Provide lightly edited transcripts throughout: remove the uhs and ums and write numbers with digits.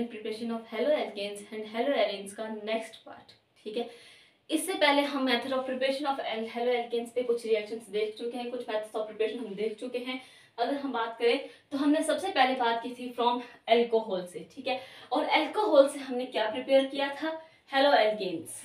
हैं preparation of halo alkanes and halo arenes का next part. ठीक है, इससे पहले हम method of preparation of halo alkanes पे कुछ रिएक्शंस देख चुके हैं, कुछ मेथड्स ऑफ प्रिपरेशन हम देख चुके हैं। अगर हम बात करें तो हमने सबसे पहले बात की थी फ्रॉम एल्कोहल से। ठीक है, और एल्कोहल से हमने क्या प्रिपेयर किया था? Halo alkanes.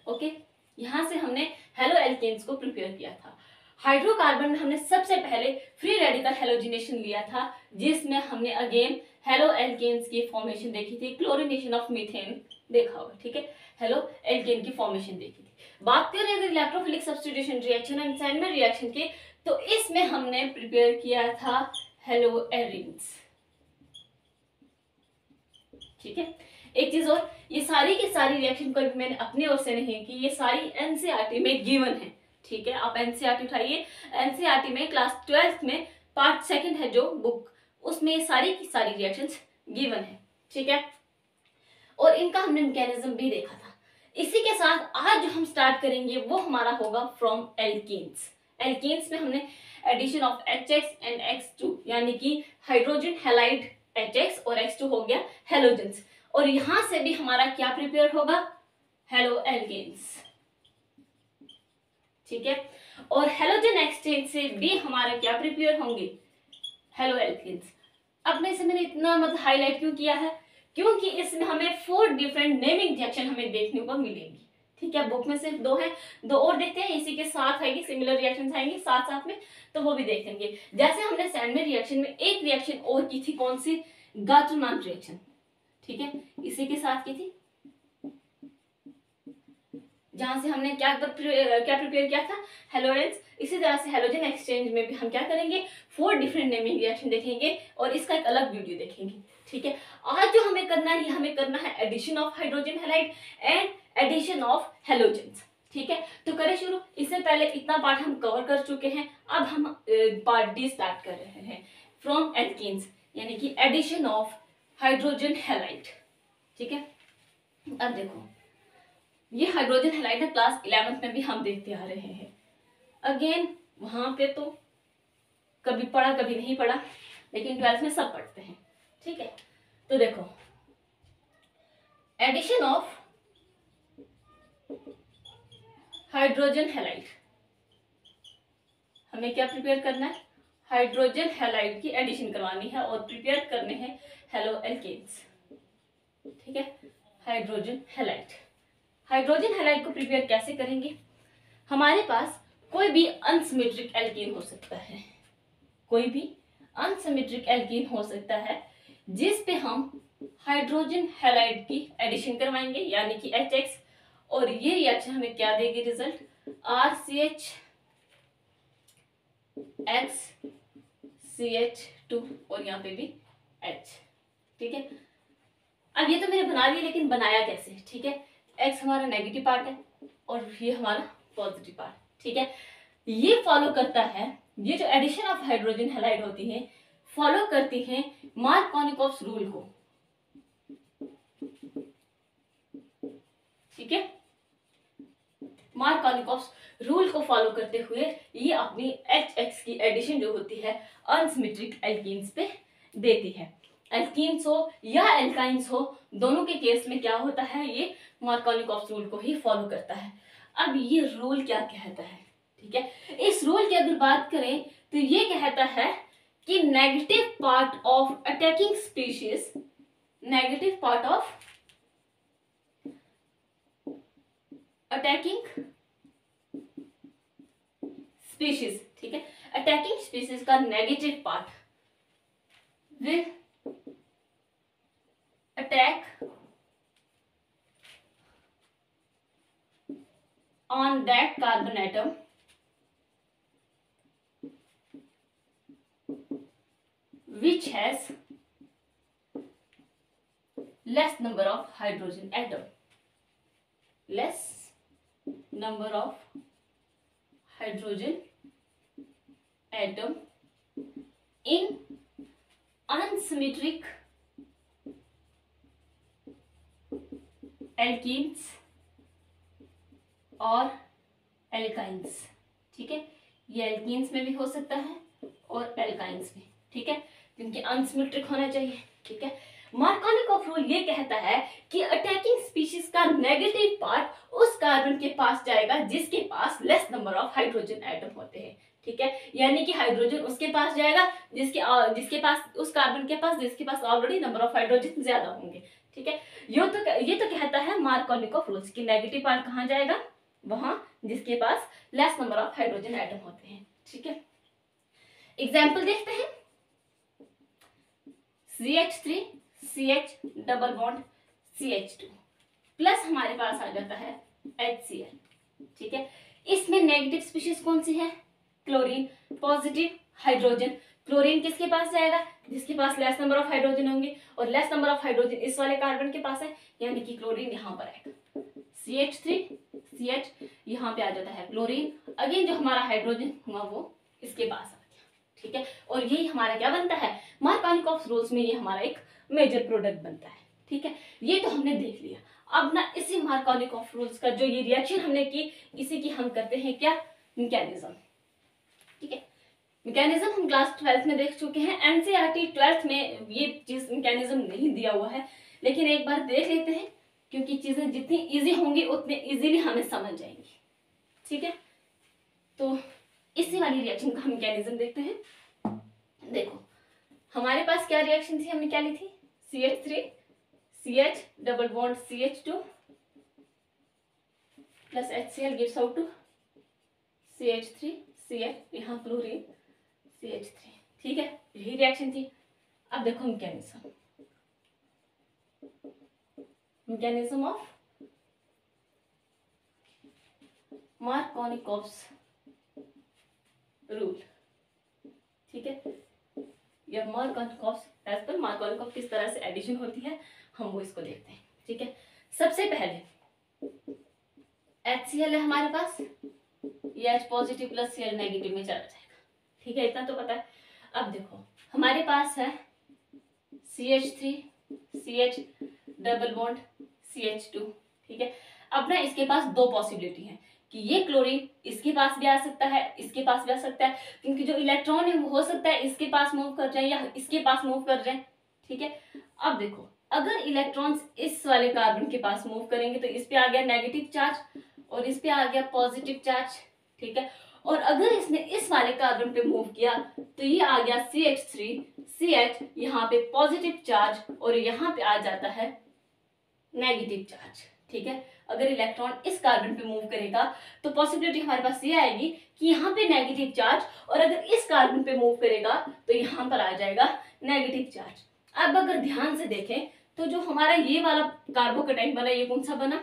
ओके, यहां से हमने हेलो एल्केन्स को प्रिपेयर किया था। हाइड्रोकार्बन में हमने सबसे पहले फ्री रेडिकल हेलोजिनेशन लिया था, जिसमें हमने अगेन हेलो एल्केन्स की फॉर्मेशन देखी थी, क्लोरिनेशन ऑफ मीथेन देखा होगा। ठीक है, हेलो एल्केन की फॉर्मेशन देखी थी। बात करें अगर electrophilic substitution reaction and sandwich reaction के, तो इसमें हमने प्रिपेयर किया था हेलो एरेन्स। ठीक है, एक चीज और, ये सारी की सारी रिएक्शन कोई भी मैंने अपनी ओर से नहीं की, ये सारी एनसीईआरटी में गिवन है। ठीक है, आप एनसीईआरटी उठाइए, एनसीईआरटी में क्लास 12th में पार्ट 2 है जो बुक, उसमें ये सारी की सारी रिएक्शंस गिवन है। ठीक है, और इनका हमने मैकेनिज्म भी देखा था। इसी के साथ आज जो हम स्टार्ट करेंगे वो हमारा होगा फ्रॉम एल्केन्स। एल्केन्स में हमने addition of HX and X2 यानी कि हाइड्रोजन हैलाइड HX और X2 हो गया हेलोजेंस, और यहां से भी हमारा क्या प्रिपेयर होगा? Halo alkanes. ठीक है, और हेलोजन एक्सचेंज से भी हमारा क्या प्रिपेयर होंगे? Halo alkanes. अब मैं इसे मैंने इतना मतलब हाईलाइट क्यों किया है? क्योंकि इसमें हमें 4 डिफरेंट नेमिंग रिएक्शन हमें देखने को मिलेंगी। ठीक है, बुक में सिर्फ 2 है, 2 और देखते हैं, इसी के साथ आएगी सिमिलर रिएक्शंस आएंगे साथ साथ में, तो वो भी देखेंगे। जैसे हमने सैंडविच रिएक्शन में एक रिएक्शन और की थी, कौन सी? गाटुमान रिएक्शन। ठीक है, इसी के साथ की थी, जहां से हमने क्या प्रिपेयर किया था? Hello arenes. इसी तरह से हेलोजन एक्सचेंज में भी हम क्या करेंगे? 4 डिफरेंट नेमिंग रिएक्शन देखेंगे और इसका एक अलग वीडियो देखेंगे। ठीक है, आज जो हमें करना है, हमें करना है addition of hydrogen halide and addition of halogens. ठीक है, तो करें शुरू। इससे पहले इतना पार्ट हम कवर कर चुके हैं, अब हम पार्ट डी स्टार्ट कर रहे हैं फ्रॉम एल्केन्स, यानी कि एडिशन ऑफ हाइड्रोजन हैलाइड। ठीक है, अब देखो, ये हाइड्रोजन हैलाइड है, क्लास 11th में भी हम देखते आ रहे हैं। अगेन वहां पे तो कभी पढ़ा कभी नहीं पढ़ा, लेकिन 12th में सब पढ़ते हैं। ठीक है, तो देखो, एडिशन ऑफ हाइड्रोजन हैलाइड, हमें क्या प्रिपेयर करना है? हाइड्रोजन हैलाइड की एडिशन करवानी है और प्रिपेयर करने हैं हेलो एल्केन्स। ठीक है, हाइड्रोजन हैलाइड। हाइड्रोजन हैलाइड को प्रिपेयर कैसे करेंगे? हमारे पास कोई भी अनसिमेट्रिक एल्कीन हो सकता है, कोई भी अनसिमेट्रिक एल्कीन हो सकता है, जिस पे हम हाइड्रोजन हैलाइड की एडिशन करवाएंगे यानी कि HX, और ये रिएक्शन हमें क्या देगी? रिजल्ट RCH X CH2 और यहाँ पे भी H। ठीक है, अब ये तो मैंने बना दिया, लेकिन बनाया कैसे? ठीक है, X हमारा नेगेटिव पार्ट है और ये हमारा पॉजिटिव पार्ट। ठीक है, ये फॉलो करता है, ये जो एडिशन ऑफ हाइड्रोजन हैलाइड होती है फॉलो करती है मार्कोनिकॉफ्स रूल को। ठीक है, मार्कोनिकॉफ्स रूल को फॉलो करते हुए ये अपनी HX की एडिशन जो होती है अनसिमेट्रिक एल्कीन्स पे देती है। एल्कीन्स हो या एल्काइंस हो, दोनों के केस में क्या होता है? ये मार्कोनिकॉफ्स रूल को ही फॉलो करता है। अब ये रूल क्या कहता है? ठीक है, इस रूल की अगर बात करें तो ये कहता है कि negative part of attacking species, negative part of attacking species, ठीक है, अटैकिंग स्पीशीज का negative part will attack on that carbon atom which has less number of hydrogen atom, less number of hydrogen atom in unsymmetric alkenes और alkynes. ठीक है, ये alkenes में भी हो सकता है और एल्काइंस में। ठीक है, क्योंकि अनसिमेट्रिक होना चाहिए, ठीक है। मार्कोनिकॉफ रूल ये कहता है कि अटैकिंग स्पीशीज का नेगेटिव पार्ट उस कार्बन के पास जाएगा जिसके पास less number of hydrogen atom होते हैं, ठीक है। यानी कि हाइड्रोजन उसके पास जाएगा जिसके पास, उस कार्बन के पास जिसके पास ऑलरेडी नंबर ऑफ हाइड्रोजन ज्यादा होंगे, ठीक है। ये तो कहता है मार्कोनिकॉफ रूल्स की नेगेटिव पार्ट कहाँ जाएगा, वहां जिसके पास less number of hydrogen atom होते हैं, ठीक है। एग्जाम्पल देखते हैं। CH3 CH double bond CH2 plus हमारे पास आ जाता है HCl, ठीक है। इसमें नेगेटिव स्पीशीज कौन सी है, क्लोरीन, पॉजिटिव हाइड्रोजन। क्लोरीन किसके पास जाएगा, जिसके पास लेस नंबर ऑफ हाइड्रोजन होंगे, और लेस नंबर ऑफ हाइड्रोजन इस वाले कार्बन के पास है, यानी कि क्लोरीन यहाँ पर आएगा। CH3 CH यहाँ पे आ जाता है क्लोरीन, अगेन जो हमारा हाइड्रोजन हुआ वो इसके पास आ गया, ठीक है। और यही हमारा क्या बनता है, मार्कोनिकॉफ रूल्स में ये हमारा एक मेजर प्रोडक्ट बनता है, ठीक है। ये तो हमने देख लिया। अब ना इसी मार्कोनिकॉफ रूल्स का जो ये रिएक्शन हमने की, इसी की हम करते हैं क्या, मैकेनिज्म, ठीक है। मैकेनिज्म हम क्लास 12th में देख चुके हैं। एनसीईआरटी 12th में ये चीज मैकेनिज्म नहीं दिया हुआ है, लेकिन एक बार देख लेते हैं, क्योंकि चीजें जितनी इजी होंगी उतने इजीली हमें समझ जाएंगी, ठीक है। तो इसी वाली रिएक्शन का हम मैकेनिज्म देखते हैं। देखो हमारे पास क्या रिएक्शन थी, हमने क्या ली थी, CH3 CH double bond CH2 plus HCl gives out to CH3 CH, यहाँ क्लोरीन CH3, ठीक है। यही रिएक्शन थी। अब देखो मैकेनिज्म ऑफ मार्कोनिकॉफ्स रूल, ठीक है। या मार्कोनिकॉफ, एज पर मार्कोनिकॉफ किस तरह से एडिशन होती है हम वो इसको देखते हैं, ठीक है। सबसे पहले HCl है हमारे पास, ये H positive plus Cl negative में चला जाएगा, ठीक है, इतना तो पता है। अब देखो हमारे पास है CH3 CH double bond CH2, ठीक है। अब ना इसके पास दो पॉसिबिलिटी है कि ये क्लोरीन इसके पास भी आ सकता है, इसके पास भी आ सकता है, क्योंकि जो इलेक्ट्रॉन है वो हो सकता है इसके पास मूव कर जाए या इसके पास मूव कर जाए, ठीक है। अब देखो अगर इलेक्ट्रॉन्स इस वाले कार्बन के पास मूव करेंगे तो इस पे आ गया नेगेटिव चार्ज और इस पे आ गया पॉजिटिव चार्ज, ठीक है। और अगर इसने इस वाले कार्बन पे मूव किया तो ये आ गया CH3 CH, यहाँ पे पॉजिटिव चार्ज और यहाँ पे आ जाता है नेगेटिव चार्ज, ठीक है। अगर इलेक्ट्रॉन इस कार्बन पे मूव करेगा तो पॉसिबिलिटी हमारे पास ये आएगी कि यहाँ पे नेगेटिव चार्ज, और अगर इस कार्बन पे मूव करेगा तो यहाँ पर आ जाएगा नेगेटिव चार्ज। अब अगर ध्यान से देखें तो जो हमारा ये वाला कार्बोकेटाइन बना, ये कौन सा बना,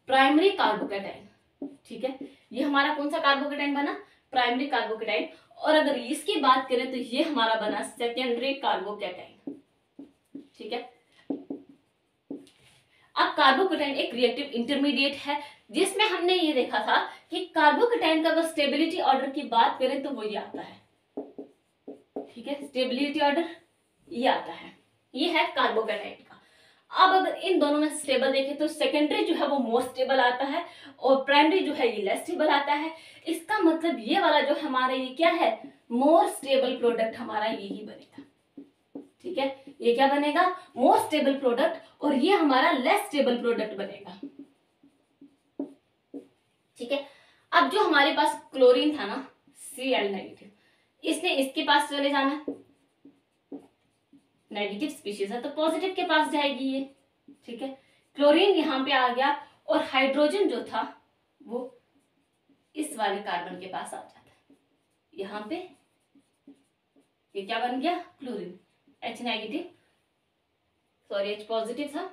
प्राइमरी कार्बोकेटाइन, ठीक है। ये हमारा कौन सा कार्बोकेटाइन बना, प्राइमरी कार्बोकेटाइन। और अगर इसकी बात करें तो ये हमारा बना सेकेंडरी कार्बोकेटाइन, ठीक है। अब कार्बोकेटाइन एक रिएक्टिव इंटरमीडिएट है, जिसमें हमने ये देखा था कि कार्बोकेटाइन का अगर स्टेबिलिटी ऑर्डर की बात करें तो वो ये आता है, ठीक है। स्टेबिलिटी ऑर्डर ये आता है, ये है कार्बोकेटाइन का। अब अगर इन दोनों में स्टेबल देखें तो सेकेंडरी जो है वो मोर स्टेबल आता है और प्राइमरी जो है ये लेस स्टेबल आता है। इसका मतलब ये वाला जो हमारा ये क्या है, मोर स्टेबल प्रोडक्ट हमारा यही बनेगा, ठीक है। ये क्या बनेगा, मोर स्टेबल प्रोडक्ट, और ये हमारा लेस स्टेबल प्रोडक्ट बनेगा, ठीक है। अब जो हमारे पास क्लोरीन था ना Cl नेगेटिव, इसने इसके पास चले जाना, नेगेटिव स्पीशीज है तो पॉजिटिव के पास जाएगी ये, ठीक है। क्लोरीन यहाँ पे आ गया और हाइड्रोजन जो था वो इस वाले कार्बन के पास आ जाता है, यहाँ पे ये क्या बन गया, chlorine. H negative, sorry H positive था,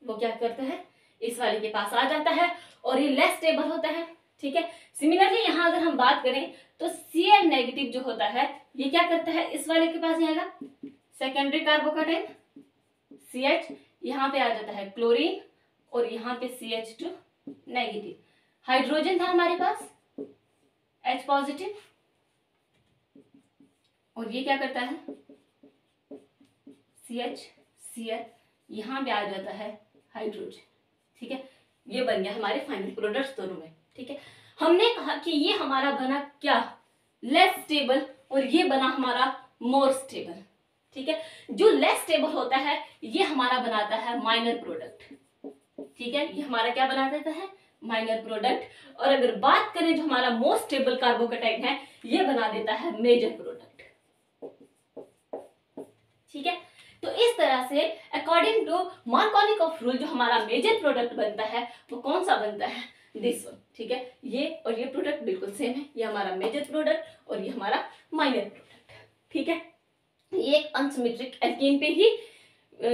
वो क्या करता है इस वाले के पास आ जाता है और ये लेस स्टेबल होता है, ठीक है। सिमिलरली यहाँ अगर हम बात करें तो Cl नेगेटिव जो होता है ये क्या करता है, इस वाले के पास जाएगा, सेकेंडरी कार्बोकेटाइन CH, यहाँ पे आ जाता है क्लोरीन और यहाँ पे CH2 नेगेटिव। हाइड्रोजन था हमारे पास H पॉजिटिव और ये क्या करता है CH Cl, यहाँ पे आ जाता है हाइड्रोजन, ठीक है। ये बन गया हमारे फाइनल प्रोडक्ट्स दोनों में, ठीक है। हमने कहा कि ये हमारा बना क्या, लेस स्टेबल, और ये बना हमारा मोर स्टेबल। ठीक है, जो लेस स्टेबल होता है ये हमारा बनाता है माइनर प्रोडक्ट। ठीक है, ये हमारा क्या बना देता है, माइनर प्रोडक्ट। और अगर बात करें जो हमारा मोस्ट स्टेबल कार्बोकेटाइड है ये बना देता है मेजर प्रोडक्ट। ठीक है, तो इस तरह से अकॉर्डिंग टू मार्कोनिकॉफ रूल जो हमारा मेजर प्रोडक्ट बनता है वो कौन सा बनता है, दिस वन। ठीक है, ये और ये प्रोडक्ट बिल्कुल सेम है, ये हमारा मेजर प्रोडक्ट और ये हमारा माइनर प्रोडक्ट। ठीक है, ये एक अनसिमेट्रिक एल्कीन पे ही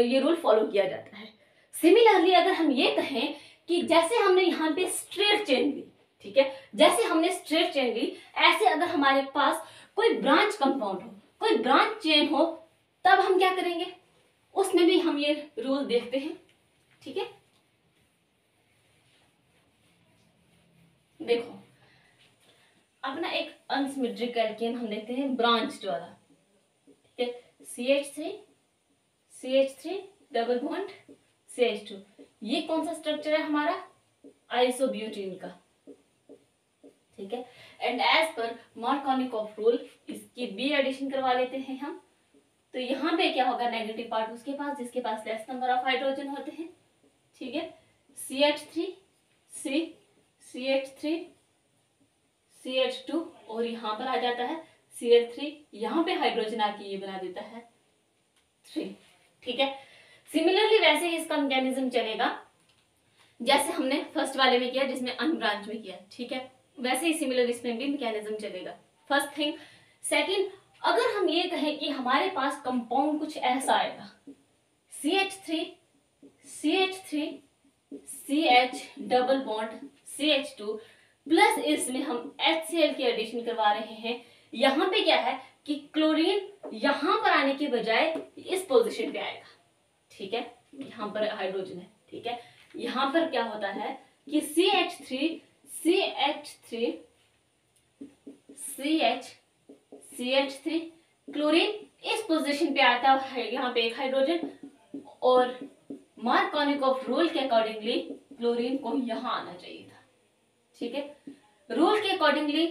ये रूल फॉलो किया जाता है। सिमिलरली अगर हम ये कहें कि जैसे हमने यहाँ पे स्ट्रेट चेन ली, ठीक है, जैसे हमने स्ट्रेट चेन ली, ऐसे अगर हमारे पास कोई ब्रांच कंपाउंड हो, कोई ब्रांच चेन हो, तब हम क्या करेंगे, उसमें भी हम ये रूल देखते हैं। ठीक है, देखो अब ना एक अनसिमेट्रिक एल्केन हम देखते हैं ब्रांच वाला। ठीक है, CH3 डबल बॉन्ड CH2, ये कौन सा स्ट्रक्चर है हमारा, आइसोब्यूटीन का। ठीक है, and as per Markovnikov rule इसकी बी एडिशन करवा लेते हैं हम, तो यहाँ पे क्या होगा, नेगेटिव पार्ट उसके पास जिसके पास लेस नंबर ऑफ हाइड्रोजन होते हैं। ठीक है, CH3 CH3 CH2 और यहाँ पर आ जाता है CH3, यहाँ पे हाइड्रोजन आके ये बना देता है 3। ठीक है, सिमिलरली वैसे ही इसका मैकेनिज्म चलेगा जैसे हमने फर्स्ट वाले में किया जिसमें अनब्रांच में किया। ठीक है, वैसे ही सिमिलर इसमें भी मैकेनिज्म चलेगा, फर्स्ट थिंग। सेकंड, अगर हम ये कहें कि हमारे पास कंपाउंड कुछ ऐसा आएगा, CH3 CH double bond CH2 plus इसमें हम HCl की एडिशन करवा रहे हैं। यहाँ पे क्या है कि क्लोरीन यहाँ पर आने के बजाय इस पोजीशन पे आएगा। ठीक है, यहाँ पर हाइड्रोजन है। ठीक है, यहाँ पर क्या होता है कि CH3 क्लोरीन इस पोजीशन पे आता है, यहाँ पे एक हाइड्रोजन, और मार्कोनिकॉफ रूल के अकॉर्डिंगली क्लोरीन को यहाँ आना चाहिए था। ठीक है, रूल के अकॉर्डिंगली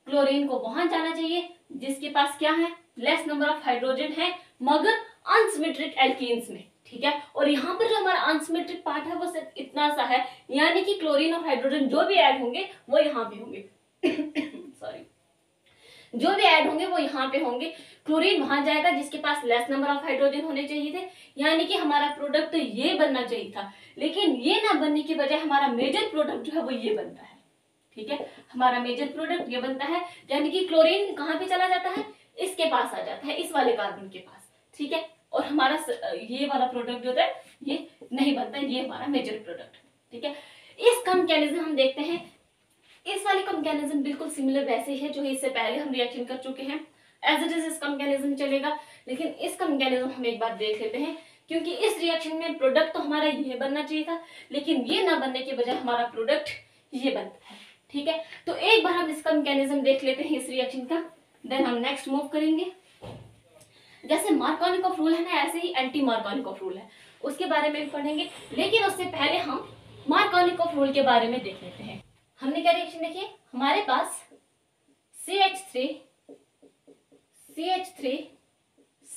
क्लोरीन को वहां जाना चाहिए जिसके पास क्या है, लेस नंबर ऑफ हाइड्रोजन है मगर अनसिमेट्रिक एल्कीन्स में। ठीक है, और यहाँ पर जो हमारा अनसिमेट्रिक पार्ट है वो सिर्फ इतना सा है, यानी कि क्लोरीन और हाइड्रोजन जो भी ऐड होंगे वो यहाँ पे होंगे सॉरी, जो भी ऐड होंगे वो यहाँ पे होंगे, क्लोरीन वहां जाएगा जिसके पास लेस नंबर ऑफ हाइड्रोजन होने चाहिए थे, यानी कि हमारा प्रोडक्ट तो ये बनना चाहिए था, लेकिन ये ना बनने की बजाय हमारा मेजर प्रोडक्ट जो है वो ये बनता है। ठीक है, हमारा मेजर प्रोडक्ट ये बनता है, यानी कि क्लोरीन कहाँ पे चला जाता है, इसके पास आ जाता है, इस वाले कार्बन के पास। ठीक है, और हमारा ये वाला प्रोडक्ट जो होता है ये नहीं बनता, ये हमारा मेजर प्रोडक्ट। ठीक है, इसका मैकेनिज्म हम देखते हैं, इस वाले का मैकेनिज्म बिल्कुल सिमिलर वैसे ही है जो इससे पहले हम रिएक्शन कर चुके हैं, एज इट इज इसका मैकेनिज्म चलेगा, लेकिन इसका मैकेनिज्म हम एक बार देख लेते हैं, क्योंकि इस रिएक्शन में प्रोडक्ट तो हमारा ये बनना चाहिए था, लेकिन ये ना बनने के बजाय हमारा प्रोडक्ट ये बनता है। ठीक है, तो एक बार हम इसका मैकेनिज्म देख लेते हैं इस रिएक्शन का, देन हम नेक्स्ट मूव करेंगे। जैसे मार्कोनिकॉफ रूल है ना, ऐसे ही एंटी मार्कोनिकॉफ रूल है, उसके बारे में भी पढ़ेंगे, लेकिन उससे पहले हम मार्कोनिकॉफ रूल के बारे में देख लेते हैं। हमने क्या रिएक्शन देखी, हमारे पास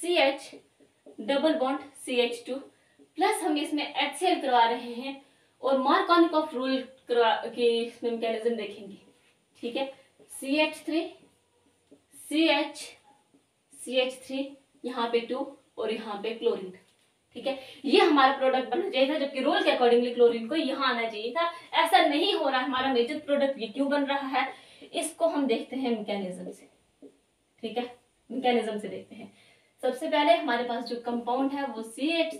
CH double bond CH2 plus हम इसमें HCl करवा रहे हैं और मार्कोनिकॉफ रूल के इसमें मैकेनिज्म देखेंगे। ठीक है, CH3 यहाँ पे 2 और यहाँ पे क्लोरीन। ठीक है, ये हमारा प्रोडक्ट बनना चाहिए था, जबकि रूल के अकॉर्डिंगली क्लोरीन को यहाँ आना चाहिए था। ऐसा नहीं हो रहा, हमारा मेजर प्रोडक्ट ये क्यों बन रहा है, इसको हम देखते हैं मैकेनिज्म से। ठीक है, मैकेनिज्म से देखते हैं। सबसे पहले हमारे पास जो कंपाउंड है वो CH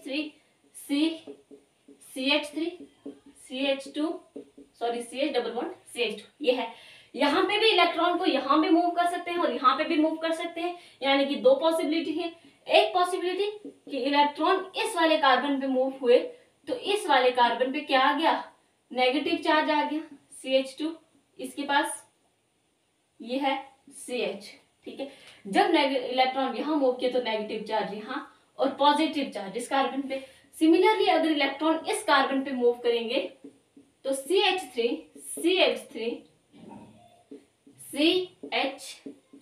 डबल बॉन्ड CH2 ये है। यहाँ पे भी इलेक्ट्रॉन को यहाँ भी मूव कर सकते हैं और यहाँ पे भी मूव कर सकते हैं, यानी कि दो पॉसिबिलिटी है। एक पॉसिबिलिटी कि इलेक्ट्रॉन इस वाले कार्बन पे मूव हुए तो इस वाले कार्बन पे क्या आ गया, नेगेटिव चार्ज आ गया, CH2 इसके पास ये है CH। ठीक है, जब इलेक्ट्रॉन यहाँ मूव किया तो नेगेटिव चार्ज यहाँ और पॉजिटिव चार्ज इस कार्बन पे। सिमिलरली अगर इलेक्ट्रॉन इस कार्बन पे मूव करेंगे तो CH3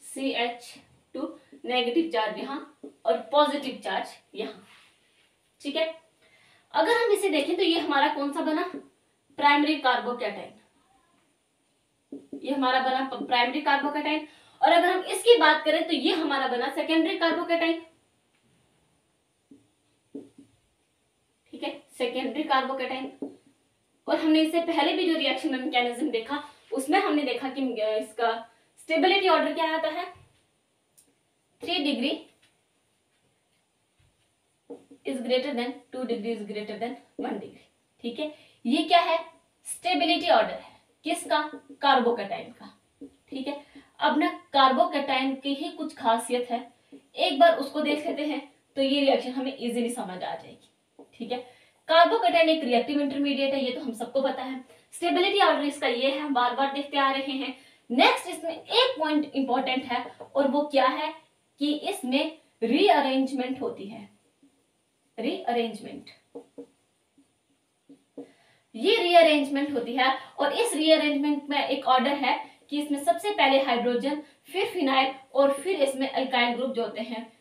CH2 नेगेटिव चार्ज यहाँ और पॉजिटिव चार्ज यहाँ, ठीक है। अगर हम इसे देखें तो ये हमारा कौन सा बना, प्राइमरी कार्बोकैटायन, ये हमारा बना प्राइमरी कार्बोकैटायन। और अगर हम इसकी बात करें तो ये हमारा बना सेकेंडरी कार्बोकैटायन, ठीक है, सेकेंडरी कार्बोकैटायन। और हमने इससे पहले भी जो रिएक्शन में मैकेनिज्म देखा उसमें हमने देखा कि इसका स्टेबिलिटी ऑर्डर क्या आता है, 3 degree is greater than 2 degree is greater than 1 degree, ठीक है। ये क्या है, स्टेबिलिटी ऑर्डर है, किसका, कार्बोकैटायन का, ठीक है। अब ना कार्बोकैटायन की ही कुछ खासियत है, एक बार उसको देख लेते हैं तो ये रिएक्शन हमें इजीली समझ आ जाएगी, ठीक है। कार्बोकैटायन एक रिएक्टिव इंटरमीडिएट है, ये तो हम सबको पता है। स्टेबिलिटी ऑर्डर इसका ये है, बार बार देखते आ रहे हैं। नेक्स्ट इसमें एक पॉइंट इंपॉर्टेंट है और वो क्या है कि इसमें रीअरेंजमेंट होती है, रीअरेंजमेंट, ये रीअरेंजमेंट होती है। और इस रीअरेंजमेंट में एक ऑर्डर है कि इसमें सबसे पहले हाइड्रोजन, फिर फिनाइल और फिर इसमें अल्काइल ग्रुप जो होते हैं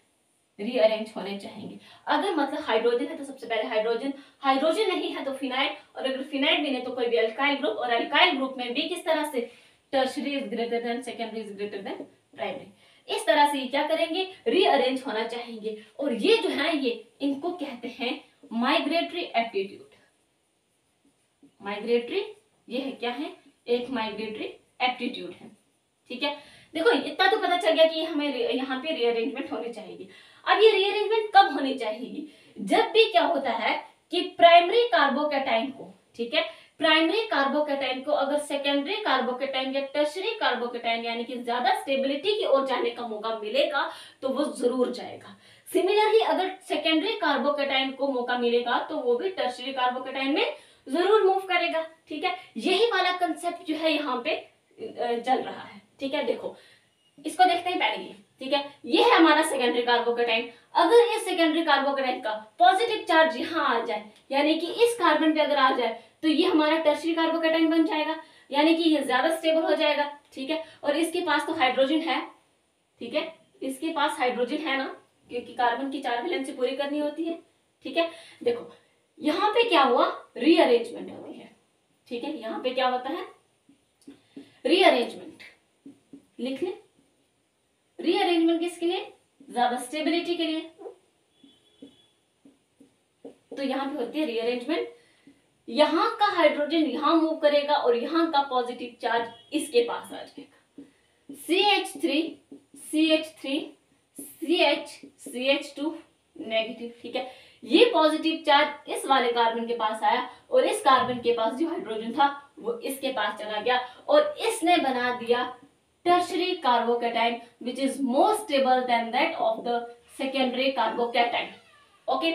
रीअरेंज होने चाहिए। अगर मतलब हाइड्रोजन है तो सबसे पहले हाइड्रोजन, हाइड्रोजन नहीं है तो फिनाइल, और अगर फिनाइल भी नहीं तो कोई भी अल्काइल ग्रुप, और अल्काइल ग्रुप में भी किस तरह से, tertiary is greater than secondary is greater than primary. इस तरह से ये क्या करेंगे, रीअरेंज होना चाहिए। और ये जो है ये इनको कहते हैं माइग्रेटरी एप्टीट्यूड, माइग्रेटरी, ये है क्या है, एक माइग्रेटरी एप्टीट्यूड है, ठीक है। देखो इतना तो पता चल गया कि हमें यहाँ पे रीअरेंजमेंट होनी चाहिए। अब ये रीअरेंजमेंट कब होनी चाहिए, जब भी क्या होता है कि प्राइमरी कार्बोकैटायन को, ठीक है, प्राइमरी कार्बोकैटायन को अगर सेकेंडरी कार्बोकैटायन या टर्शरी कार्बोकैटायन यानी कि ज्यादा स्टेबिलिटी की ओर जाने का मौका मिलेगा तो वो जरूर जाएगा। सिमिलरली अगर सेकेंडरी कार्बोकैटायन को मौका मिलेगा तो वो भी टर्शरी कार्बोकैटायन में जरूर मूव करेगा, ठीक है। यही वाला कंसेप्ट जो है यहाँ पे चल रहा है, ठीक है। देखो इसको देखते हैं पहले ये, ठीक है, ये है हमारा सेकेंडरी कार्बोकैटायन। अगर ये सेकेंडरी कार्बोकैटायन का पॉजिटिव चार्ज यहाँ आ जाए, यानी कि इस कार्बन पे अगर आ जाए तो ये हमारा टर्शरी कार्बोकैटायन बन जाएगा, यानी कि ये ज्यादा स्टेबल हो जाएगा, ठीक है। और इसके पास तो हाइड्रोजन है, ठीक है, इसके पास हाइड्रोजन है ना, क्योंकि कार्बन की 4 वैलेंसी पूरी करनी होती है, ठीक है। देखो यहाँ पे क्या हुआ, रीअरेंजमेंट होती है, ठीक है। यहाँ पे क्या होता है, रीअरेंजमेंट, लिख ले, रीअरेंजमेंट किसके लिए, ज्यादा स्टेबिलिटी के लिए। तो यहाँ पे होती है रीअरेंजमेंट, यहाँ का हाइड्रोजन यहाँ मूव करेगा और यहाँ का पॉजिटिव चार्ज इसके पास आ जाएगा, CH3 CH3 CH CH2 negative, ठीक है। ये पॉजिटिव चार्ज इस वाले कार्बन के पास आया और इस कार्बन के पास जो हाइड्रोजन था वो इसके पास चला गया और इसने बना दिया tertiary carbocation which is more stable than that of the secondary carbocation, okay.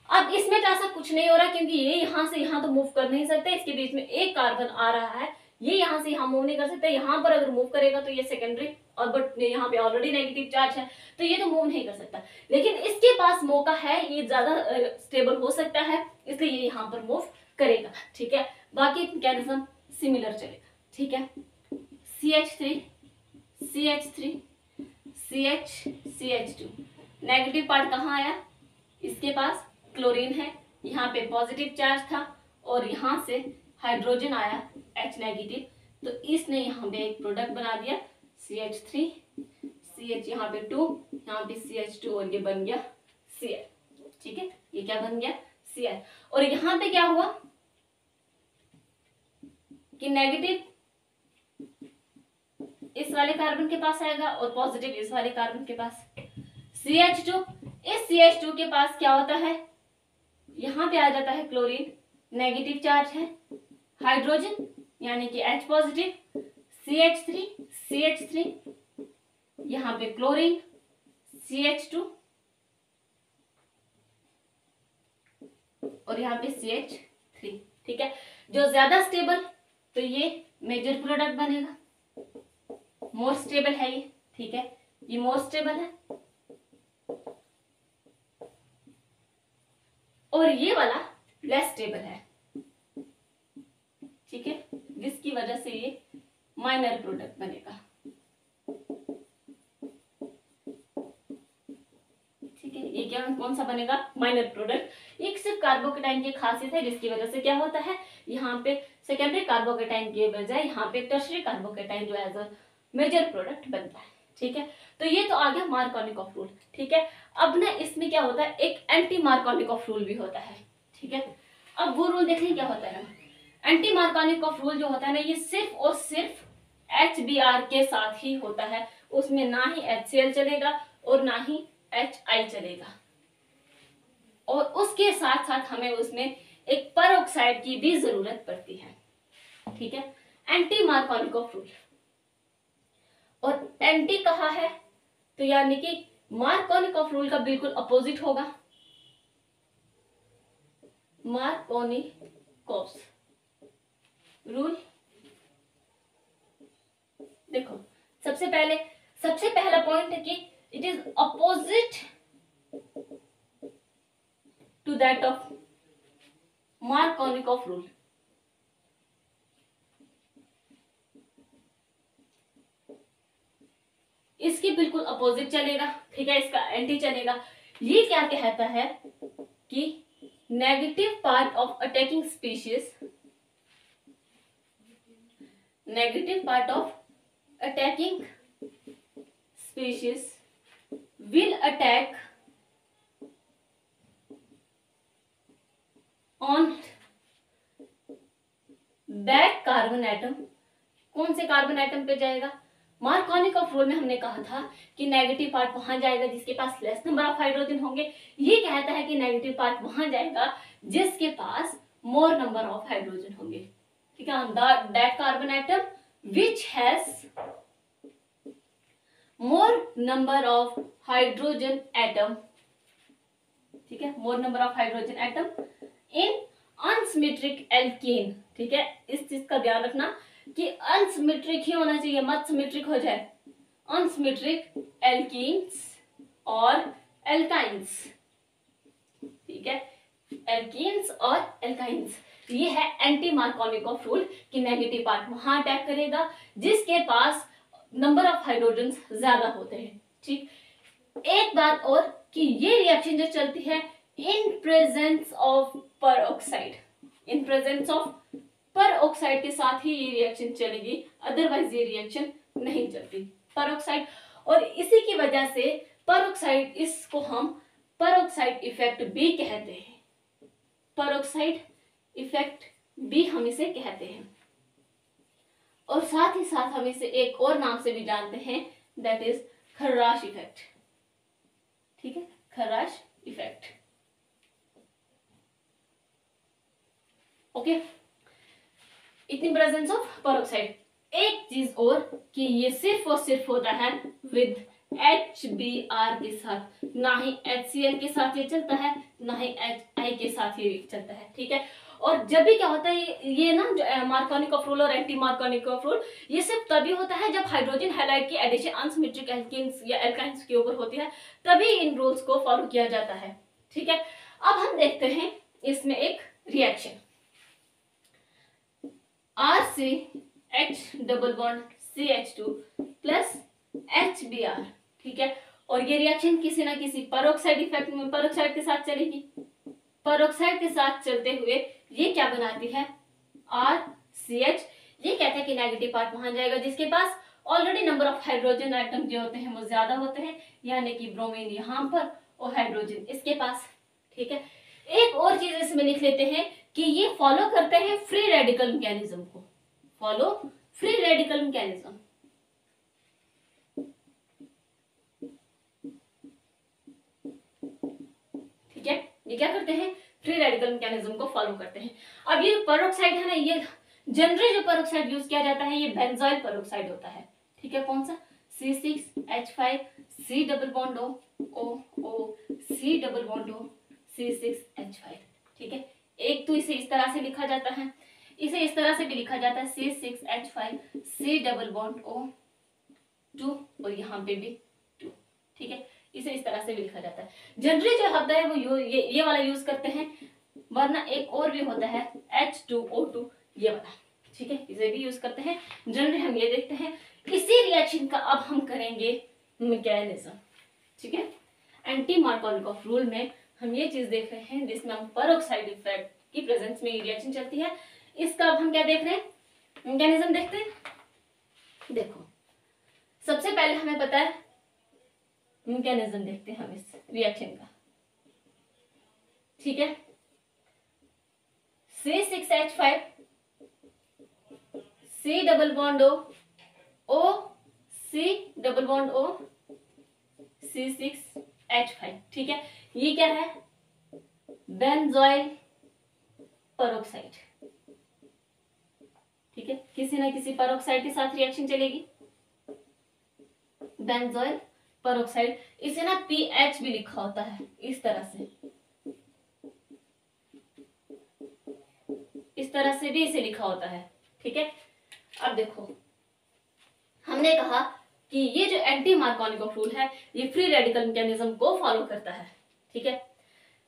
अब इसमें तो ऐसा कुछ नहीं हो रहा क्योंकि ये यहाँ से यहाँ तो मूव कर नहीं सकते, इसके बीच में एक कार्बन आ रहा है, ये यहाँ से यहाँ मूव नहीं कर सकते, यहाँ पर अगर मूव करेगा तो ये सेकेंडरी, और बट यहाँ पे ऑलरेडी नेगेटिव चार्ज है तो ये तो मूव नहीं कर सकता। लेकिन इसके पास मौका है, ये ज्यादा स्टेबल हो सकता है, इसलिए ये यहाँ पर मूव करेगा, ठीक है। बाकी मैकेनिज्म सिमिलर चलेगा, ठीक है। CH3 CH3 CH CH2 negative part कहाँ आया, इसके पास क्लोरीन है, यहाँ पे पॉजिटिव चार्ज था और यहाँ से हाइड्रोजन आया H नेगेटिव, तो इसने यहाँ पे एक प्रोडक्ट बना दिया CH3 CH, यहाँ पे 2, यहाँ पे CH2 और ये बन गया Cl, ठीक है। ये क्या बन गया, Cl। और यहाँ पे क्या हुआ कि नेगेटिव इस वाले कार्बन के पास आएगा और पॉजिटिव इस वाले कार्बन के पास, CH2, इस CH2 के पास क्या होता है, यहाँ पे आ जाता है क्लोरीन, नेगेटिव चार्ज है, हाइड्रोजन यानी कि H पॉजिटिव, CH3 यहाँ पे क्लोरीन, CH2 और यहाँ पे CH3, ठीक है। जो ज्यादा स्टेबल तो ये मेजर प्रोडक्ट बनेगा, मोर स्टेबल है ये, ठीक है, ये मोर स्टेबल है। और ये वाला लेस स्टेबल है, ठीक है, जिसकी वजह से ये माइनर प्रोडक्ट बनेगा। ये क्या कौन सा बनेगा, माइनर प्रोडक्ट। एक सिर्फ कार्बोकेटाइन की खासियत है जिसकी वजह से क्या होता है, यहाँ पे सेकेंडरी कार्बोकेटाइन के बजाय यहाँ पे टर्शरी कार्बोकेटाइन जो एज अ मेजर प्रोडक्ट बनता है। ठीक है, तो ये तो आ गया मार्कोनिकॉफ रूल। ठीक है, अब ना इसमें क्या होता है, एक एंटी मार्कोनिकॉफ रूल भी होता है। ठीक है, अब वो रूल देखें क्या होता है। एंटी मार्कोनिकॉफ रूल जो होता है ना, ये सिर्फ और सिर्फ HBr के साथ ही होता है, उसमें ना ही HCl चलेगा और ना ही HI चलेगा, और उसके साथ साथ हमें उसमें एक परऑक्साइड की भी जरूरत पड़ती है। ठीक है, एंटी मार्कोनिकॉफ रूल। और एंटी कहा है तो यानी कि मार्कोनिकॉफ रूल का बिल्कुल अपोजिट होगा, मार्कोनिकॉफ रूल। देखो सबसे पहला पॉइंट है कि it is opposite to that of Markovnikov rule. इसकी बिल्कुल अपोजिट चलेगा। ठीक है, इसका एंटी चलेगा। ये क्या कहता है कि negative part of attacking species, negative part of attacking species will attack on that carbon atom। कौन से कार्बन एटम पे जाएगा, मार्कोनिकॉफ रूल में हमने कहा था कि नेगेटिव पार्ट वहां जाएगा जिसके पास लेस नंबर ऑफ हाइड्रोजन होंगे। ये कहता है कि नेगेटिव पार्ट वहां जाएगा जिसके पास मोर नंबर ऑफ हाइड्रोजन होंगे। ठीक है, that carbon atom which has more number of hydrogen atom. ठीक है, मोर number of hydrogen atom in unsymmetric alkene. ठीक है, इस चीज का ध्यान रखना कि अनसिमेट्रिक ही होना चाहिए, मत सिमेट्रिक हो जाए। अनसिमेट्रिक एल्कीन्स और एल्काइंस। ठीक है, एल्कीन्स और एल्काइंस, ये है एंटी मार्कोनिकॉफ रूल कि नेगेटिव पार्ट वहां अटैक करेगा जिसके पास नंबर ऑफ हाइड्रोजन ज्यादा होते हैं। ठीक, एक बात और कि ये रिएक्शन जो चलती है in presence of peroxide, in presence of peroxide के साथ ही ये रिएक्शन चलेगी, अदरवाइज ये रिएक्शन नहीं चलती। परऑक्साइड, और इसी की वजह से परऑक्साइड, इसको हम परऑक्साइड इफेक्ट भी कहते हैं। परऑक्साइड इफेक्ट भी हम इसे कहते हैं, और साथ ही साथ हम इसे एक और नाम से भी जानते हैं, दैट इज खर्राश इफेक्ट। ठीक है, खर्राश इफेक्ट। ओके, इतनी प्रेजेंस ऑफ परऑक्साइड। एक चीज और कि ये सिर्फ और सिर्फ होता है विद HBr के साथ, ना ही HCl के साथ ये चलता है, ना ही HI के साथ ये चलता है। ठीक है, और जब भी क्या होता है ये ना जो मार्कोनिकॉफ रूल और एंटी मार्कोनिकॉफ रूल, ये सिर्फ तभी होता है जब हाइड्रोजन हैलाइड की एडिशन अनसिमेट्रिक एल्कीन्स या एल्काइंस के ऊपर होती है, तभी इन रूल्स को फॉलो किया जाता है। ठीक है, अब हम देखते हैं इसमें एक reaction RCH double bond CH2 plus HBr। ठीक है, और ये रिएक्शन किसी ना किसी परऑक्साइड इफेक्ट में परऑक्साइड के साथ चलेगी। परऑक्साइड के साथ चलते हुए ये क्या बनाती है, RCH। ये कहता है कि नेगेटिव पार्ट वहां जाएगा जिसके पास already number of hydrogen atom जो होते हैं वो ज्यादा होते हैं, यानी कि ब्रोमीन यहाँ पर और हाइड्रोजन इसके पास। ठीक है, एक और चीज इसमें लिख लेते हैं कि ये फॉलो करते हैं फ्री रेडिकल मैकेनिज्म को, फॉलो फ्री रेडिकल मैकेनिज्म। ठीक है, ये क्या करते हैं, फ्री रेडिकल मैकेनिज्म को फॉलो करते हैं। अब ये परऑक्साइड है ना, ये जनरली जो परऑक्साइड यूज किया जाता है ये बेंजोइल परऑक्साइड होता है। ठीक है, कौन सा, C6H5 C double bond O C double bond O C6H5। ठीक है, एक तो इसे इस तरह से लिखा जाता है, इसे इस तरह से भी लिखा जाता है C6H5 C double bond O2 और यहाँ पे भी 2। ठीक है, इसे इस तरह से भी लिखा जाता है। जनरली जो होता है वो ये वाला यूज करते हैं, वरना एक और भी होता है H2O2 ये वाला। ठीक है, इसे भी यूज करते हैं। जनरली हम ये देखते हैं। इसी रिएक्शन का अब हम करेंगे मैकेनिज्म। ठीक है, एंटी मार्कोनिकॉफ रूल में हम ये चीज देख रहे हैं जिसमें हम पेरोक्साइड इफेक्ट की प्रेजेंस में रिएक्शन चलती है। इसका अब हम क्या देख रहे हैं, मैकेनिज्म देखते हैं। देखो सबसे पहले हमें पता है मैकेनिज्म देखते हैं हम इस रिएक्शन का, ठीक है। C6H5 C double bond O C double bond O C6H5, ठीक है। ये क्या है, बेंजोइल पेरोक्साइड, ठीक है। किसी ना किसी पेरोक्साइड के साथ रिएक्शन चलेगी, बेंजोइल पेरोक्साइड। इसे ना PH भी लिखा होता है इस तरह से, इस तरह से भी इसे लिखा होता है, ठीक है। अब देखो हमने कहा कि ये जो एंटी मार्कोनिकॉफ रूल है ये फ्री रेडिकल मैकेनिज्म को फॉलो करता है, ठीक है।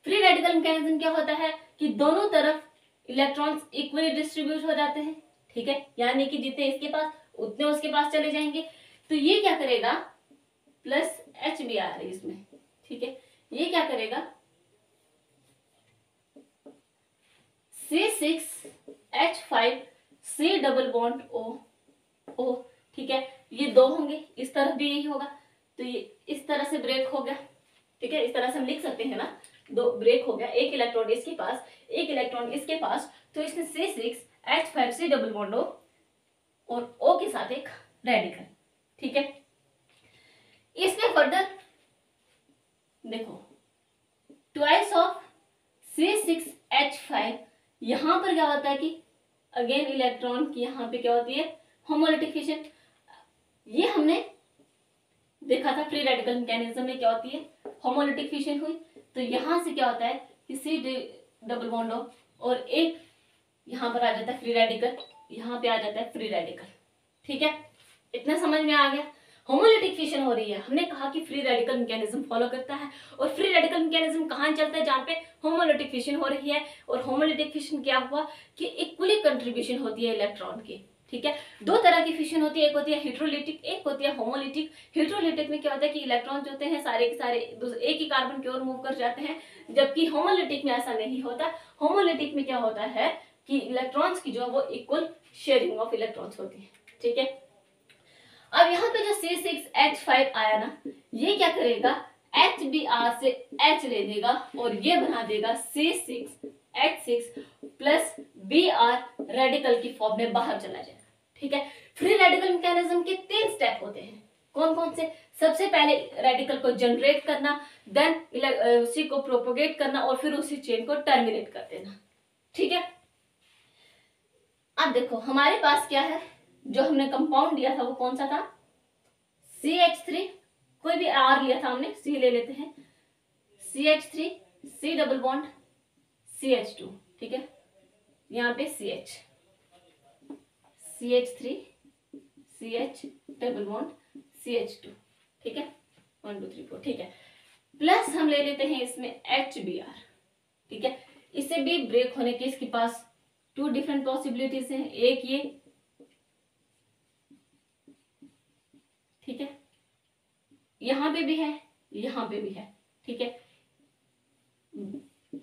फ्री रेडिकल मैकेनिज्म क्या होता है कि दोनों तरफ इलेक्ट्रॉन्स इक्वली डिस्ट्रीब्यूट हो जाते हैं, ठीक है। यानी कि जितने इसके पास उतने उसके पास चले जाएंगे। तो ये क्या करेगा, प्लस H भी आ रही है इसमें, ठीक है। ये क्या करेगा, C6H5 C double bond O, ठीक है। ये दो होंगे, इस तरफ भी यही होगा, तो ये इस तरह से ब्रेक हो गया, ठीक है। इस तरह से हम लिख सकते हैं ना, दो ब्रेक हो गया, एक इलेक्ट्रॉन इसके पास एक इलेक्ट्रॉन इसके पास, तो इसमें C6H5 C double bond O और O के साथ एक रेडिकल, ठीक है। इसमें फर्दर देखो ट्वाइस ऑफ C6H5, यहां पर क्या होता है कि अगेन इलेक्ट्रॉन की यहां पे क्या होती है, होमोलिटिक फिशन। ये हमने देखा था फ्री रेडिकल मैकेनिज्म में क्या होती है, होमोलिटिक फिशन हुई। तो यहां से क्या होता है कि C डबल बॉन्ड O और एक यहां पर आ जाता है फ्री रेडिकल, यहां पे आ जाता है फ्री रेडिकल, ठीक है। इतना समझ में आ गया। होमोलिटिक फिशन हो रही है, हमने कहा कि फ्री रेडिकल मैकेनिज्म फॉलो करता है, और फ्री रेडिकल मैकेनिज्म कहां चलता है, जहां पे होमोलिटिक फिशन हो रही है। और होमोलिटिक फिशन क्या हुआ कि इक्वली कंट्रीब्यूशन होती है इलेक्ट्रॉन की, ठीक है। दो तरह की फिशन होती है, एक होती है हेट्रोलिटिक, एक होती है होमोलिटिक। हेट्रोलिटिक में क्या होता है कि इलेक्ट्रॉन जो होते हैं सारे के सारे एक ही कार्बन की ओर मूव कर जाते हैं, जबकि होमोलिटिक में ऐसा नहीं होता। होमोलिटिक में क्या होता है कि इलेक्ट्रॉन्स की जो है वो इक्वल शेयरिंग ऑफ इलेक्ट्रॉन्स होती है, ठीक है। अब यहाँ पे जो C6H5 आया ना, ये क्या करेगा, HBr से H ले देगा और ये बना देगा C6H6 प्लस Br, रेडिकल की फॉर्म में बाहर चला जाएगा, ठीक है। फ्री रेडिकल मैकेनिज्म के 3 स्टेप होते हैं, कौन कौन से, सबसे पहले रेडिकल को जनरेट करना, देन उसी को प्रोपोगेट करना और फिर उसी चेन को टर्मिनेट कर देना, ठीक है। अब देखो हमारे पास क्या है, जो हमने कंपाउंड लिया था वो कौन सा था, CH3, कोई भी R लिया था हमने, C ले लेते हैं, CH3 C double bond CH2, ठीक है। यहाँ पे CH3 CH double bond CH2, ठीक है, 1 2 3 4, ठीक है। प्लस हम ले लेते हैं इसमें HBr, ठीक है। इससे भी ब्रेक होने के इसके पास 2 डिफरेंट पॉसिबिलिटीज हैं, एक ये, ठीक है, यहां पे भी है, यहां पे भी है, ठीक है।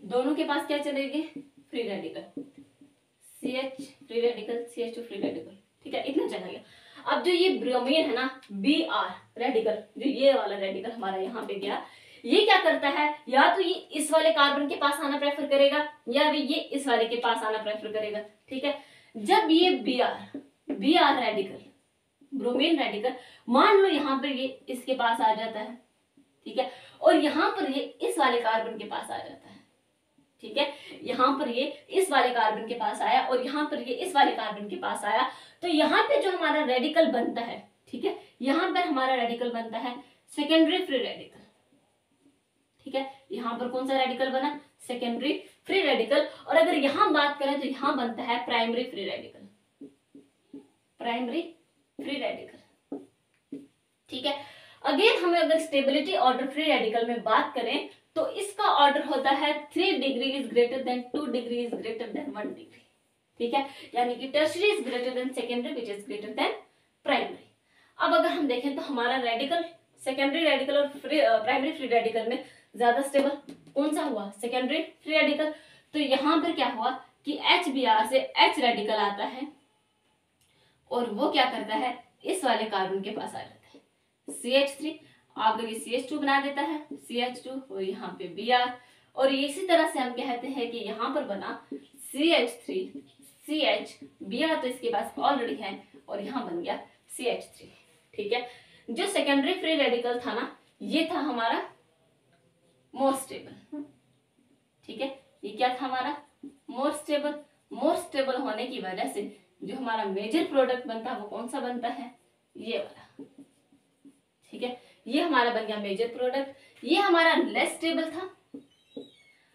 दोनों के पास क्या चलेंगे, free radical, CH free radical CH2 free radical, ठीक है। इतना चला गया। अब जो ये ब्रोमीन है ना, Br रेडिकल, जो ये वाला रेडिकल हमारा यहाँ पे गया, ये क्या करता है, या तो ये इस वाले कार्बन के पास आना प्रेफर करेगा या भी ये इस वाले के पास आना प्रेफर करेगा, ठीक है। जब ये Br रेडिकल, ब्रोमीन रेडिकल, मान लो यहाँ पर ये इसके पास आ जाता है, ठीक है, और यहाँ पर ये इस वाले कार्बन के पास आ जाता है, ठीक है। यहाँ पर ये इस वाले कार्बन के पास आया और यहाँ पर ये इस वाले कार्बन के पास आया, तो यहाँ पे जो हमारा रेडिकल बनता है, ठीक है, यहाँ पर हमारा रेडिकल बनता है सेकेंडरी फ्री रेडिकल, ठीक है। यहाँ पर कौन सा रेडिकल बना, सेकेंडरी फ्री रेडिकल। और अगर यहाँ बात करें तो यहाँ बनता है primary free radical, primary free radical, ठीक है। अगेन हमें अगर स्टेबिलिटी ऑर्डर फ्री रेडिकल में बात करें तो इसका ऑर्डर होता है 3 degree is greater than 2 degree is greater than 1 degree, ठीक है। यानी कि tertiary is greater than secondary which is greater than primary. अब अगर हम देखें तो हमारा रेडिकल सेकेंडरी रेडिकल और प्राइमरी फ्री रेडिकल में ज्यादा स्टेबल कौन सा हुआ? Secondary free radical. तो यहाँ पर क्या हुआ कि HBr से H रेडिकल आता है और वो क्या करता है, इस वाले कार्बन के पास आ जाता है, CH3 आगे ये CH2 बना देता है, CH2 और यहाँ पे Br, और इसी तरह से हम कहते हैं कि यहाँ पर बना CH3 CH Br, तो इसके पास ऑलरेडी है और यहाँ बन गया CH3। ठीक है, जो सेकेंडरी फ्री रेडिकल था ना, ये था हमारा मोर स्टेबल। ठीक है, ये क्या था हमारा? More stable. मोर स्टेबल होने की वजह से जो हमारा मेजर प्रोडक्ट बनता है वो कौन सा बनता है? ये वाला। ठीक है, ये हमारा बन गया मेजर प्रोडक्ट। ये हमारा लेस स्टेबल था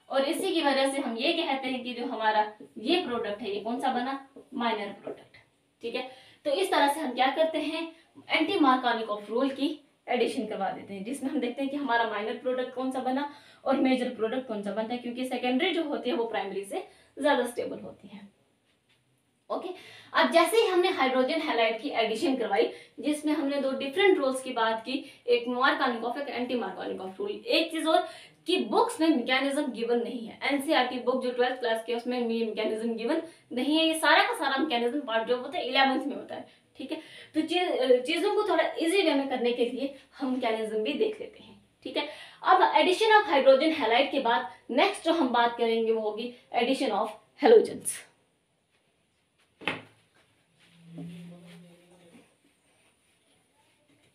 और इसी की वजह से हम ये कहते हैं कि जो हमारा ये प्रोडक्ट है ये कौन सा बना? Minor product. ठीक है, तो इस तरह से हम क्या करते हैं, एंटी मार्कोनिकॉफ रूल की एडिशन करवा देते हैं, जिसमें हम देखते हैं कि हमारा माइनर प्रोडक्ट कौन सा बना और मेजर प्रोडक्ट कौन सा बनता है, क्योंकि सेकेंडरी जो होती है वो प्राइमरी से ज्यादा स्टेबल होती है। ओके, अब जैसे ही हमने हाइड्रोजन हैलाइड की एडिशन करवाई, जिसमें हमने दो डिफरेंट रूल्स की बात की, एक मार्कोनिकॉफ एक एंटी मार्कोनिकॉफ रूल। एक चीज और कि बुक्स में मैकेनिज्म गिवन नहीं है, एनसीईआरटी बुक जो 12th क्लास की है उसमें मैकेनिज्म गिवन नहीं है। ये सारा का सारा मैकेनिज्म पार्ट जो होता है 11th में होता है। ठीक है, तो चीजों को थोड़ा इजी वे में करने के लिए हम मैकेनिज्म भी देख लेते हैं। ठीक है, अब एडिशन ऑफ हाइड्रोजन हैलाइड के बाद नेक्स्ट जो हम बात करेंगे वो होगी addition of halogens.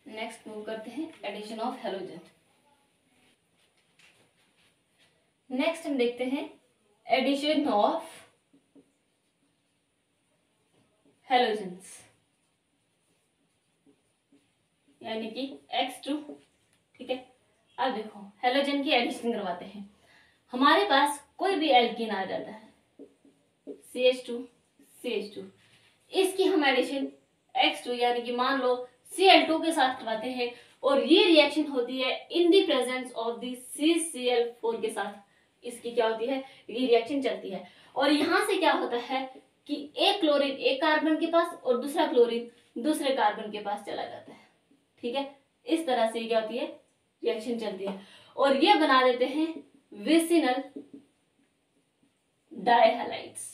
Next move करते हैं एडिशन ऑफ हेलोजन। नेक्स्ट हम देखते हैं एडिशन ऑफ हेलोजेंस, यानी कि X2। ठीक है, अब देखो हेलोजन की एडिशन करवाते हैं। हमारे पास कोई भी एल्कीन आ जाता है, CH2 CH2, इसकी हम एडिशन X2 यानी कि मान लो Cl2 के साथ करवाते हैं और ये रिएक्शन होती है in the presence of the CCl4 के साथ। इसकी क्या होती है, ये रिएक्शन चलती है और यहां से क्या होता है कि एक क्लोरीन एक कार्बन के पास और दूसरा क्लोरीन दूसरे कार्बन के पास चला जाता है। ठीक है, इस तरह से क्या होती है, रिएक्शन चलती है और ये बना देते हैं विसिनल डाइहैलाइड्स।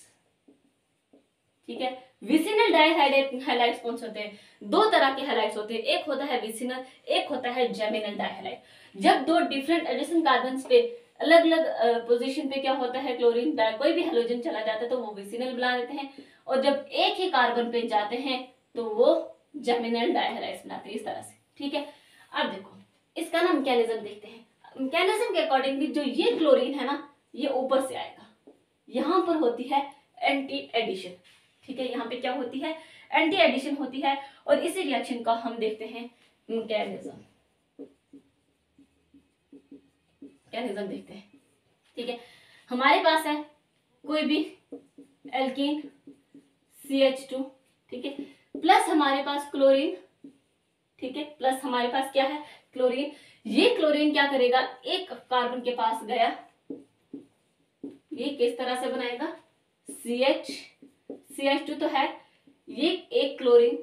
ठीक है, विसिनल डाइहैलाइड्स कौन से होते हैं? दो तरह के हैलाइड्स होते हैं, एक होता है विसिनल, एक होता है जेमिनल डाइहैलाइड। जब दो डिफरेंट एडिशन कार्बन्स पे अलग अलग पोजीशन पे क्या होता है, क्लोरीन कोई भी हेलोजन चला जाता है तो वो विसिनल बना देते हैं, और जब एक ही कार्बन पे जाते हैं तो वो जेमिनल डाइहैलाइड्स बनाते हैं, इस तरह से। ठीक है, अब देखो इसका ना मैकेनिज्म देखते हैं। मैकेनिज्म के अकॉर्डिंगली जो ये क्लोरीन है ना, ये ऊपर से आएगा, यहाँ पर होती है एंटी एडिशन। ठीक है, यहाँ पे क्या होती है, एंटी एडिशन होती है और इसी रिएक्शन का हम देखते हैं मैकेनिज्म देखते हैं। ठीक है, हमारे पास है कोई भी एल्कीन CH2, ठीक है, प्लस हमारे पास क्लोरीन। ठीक है, प्लस हमारे पास क्या है, क्लोरीन। ये क्लोरीन क्या करेगा, एक कार्बन के पास गया, ये किस तरह से बनाएगा, CH2 तो है, ये एक क्लोरीन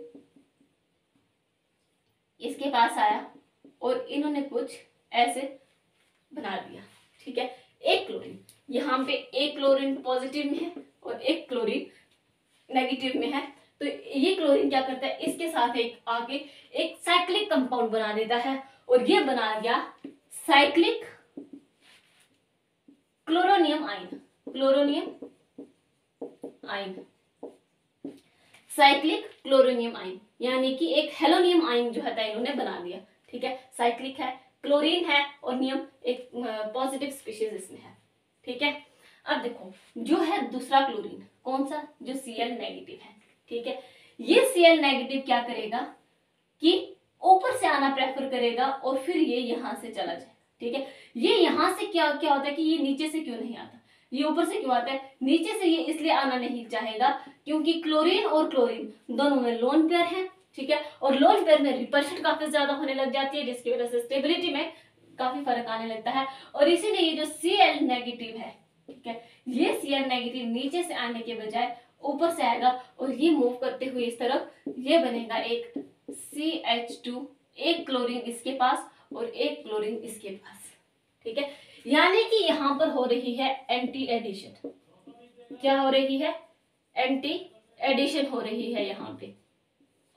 इसके पास आया और इन्होंने कुछ ऐसे बना दिया। ठीक है, एक क्लोरीन, यहाँ पे एक क्लोरीन पॉजिटिव में है और एक क्लोरीन नेगेटिव में है, तो ये क्लोरीन क्या करता है, इसके साथ एक आगे एक साइक्लिक कंपाउंड बना देता है और ये बना गया cyclic chloronium ion, cyclic chloronium ion, यानी कि एक हेलोनियम आयन जो है इन्होंने बना दिया। ठीक है, साइक्लिक है, क्लोरीन है और नियम एक पॉजिटिव स्पीशीज इसमें है। ठीक है, अब देखो जो है दूसरा क्लोरीन कौन सा, जो Cl नेगेटिव है। ठीक है, ये Cl नेगेटिव क्या करेगा कि ऊपर से आना प्रेफर करेगा और फिर ये यहां से चला जाए। ठीक है, ये यहां से क्या होता है कि ये नीचे से क्यों नहीं आता, ये ऊपर से क्यों आता है, नीचे से ये इसलिए आना नहीं चाहेगा क्योंकि क्लोरीन और क्लोरीन दोनों में लोन पेयर है। ठीक है, और लोन पेयर में रिपल्शन काफी ज्यादा होने लग जाती है, जिसकी वजह से स्टेबिलिटी में काफी फर्क आने लगता है और इसीलिए ये जो Cl नेगेटिव है, ठीक है, ये Cl नेगेटिव नीचे से आने के बजाय ऊपर से आएगा और ये मूव करते हुए इस तरफ ये बनेगा एक CH2 एक क्लोरीन इसके पास और एक क्लोरीन इसके पास, ठीक है। यानी कि यहाँ पर हो रही है एंटी एडिशन। क्या हो रही है? एंटी एडिशन हो रही है यहाँ पे,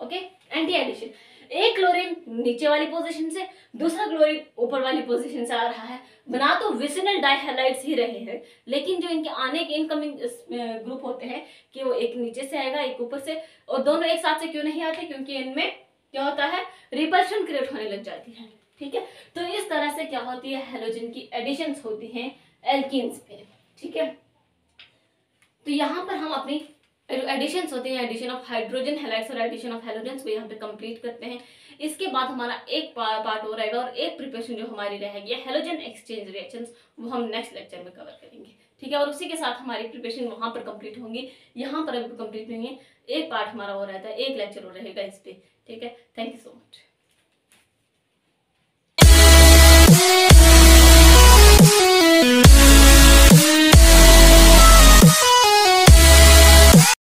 ओके, एंटी एडिशन। एक क्लोरीन नीचे वाली पोजीशन से, दूसरा क्लोरीन ऊपर वाली पोजीशन से आ रहा है। बना तो विसिनल डाइहैलाइड्स ही रहे हैं, लेकिन जो इनके आने के इनकमिंग ग्रुप होते हैं कि वो एक नीचे से आएगा एक ऊपर से, और दोनों एक साथ से क्यों नहीं आते? क्योंकि इनमें क्या होता है? रिपल्शन क्रिएट होने लग जाती है, ठीक है। तो इस तरह से क्या होती है? हैलोजन की एडिशंस होती हैं एल्कीन्स पे, ठीक है। तो यहाँ पर हम अपनी एडिशंस होते हैं, एडिशन ऑफ हाइड्रोजन हैलाइड्स और एडिशन ऑफ हैलोजेंस को यहाँ पे कंप्लीट करते हैं। इसके बाद हमारा एक पार्ट और रहेगा, और एक प्रिपरेशन जो हमारी रहेगी हैलोजन एक्सचेंज रिएक्शंस, वो हम नेक्स्ट लेक्चर में कवर करेंगे, ठीक है। और उसी के साथ हमारी प्रिपरेशन वहाँ पर कंप्लीट होंगी, यहाँ पर अभी कंप्लीट नहीं है। एक पार्ट हमारा और रहता है, एक लेक्चर और रहेगा इस पे, ठीक है। Thank you so much.